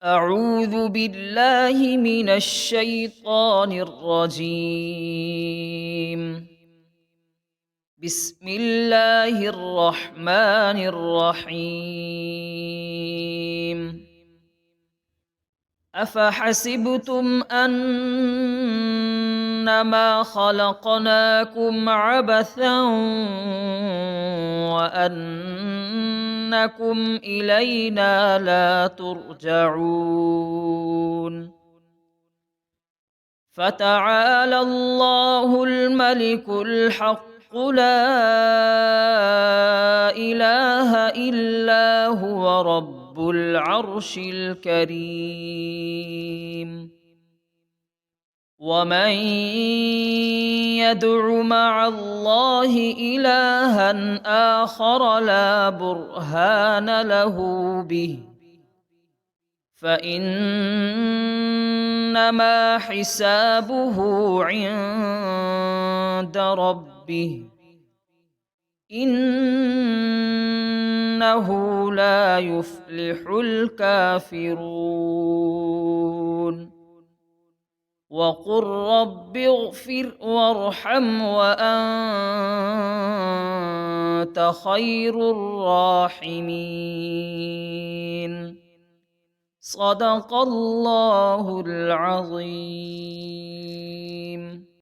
أعوذ بالله من الشيطان الرجيم. بسم الله الرحمن الرحيم. أفحسبتم أنما خلقناكم عبثا وأنكم إلينا لا ترجعون فتعالى الله الملك الحق لا إله إلا هو رب العرش الكريم. ومن يدع مع الله إلها آخر لا برهان له به فإنما حسابه عند ربه إنه لا يفلح الكافرون. وقل رب اغفر وارحم وأنت خير الراحمين. صدق الله العظيم.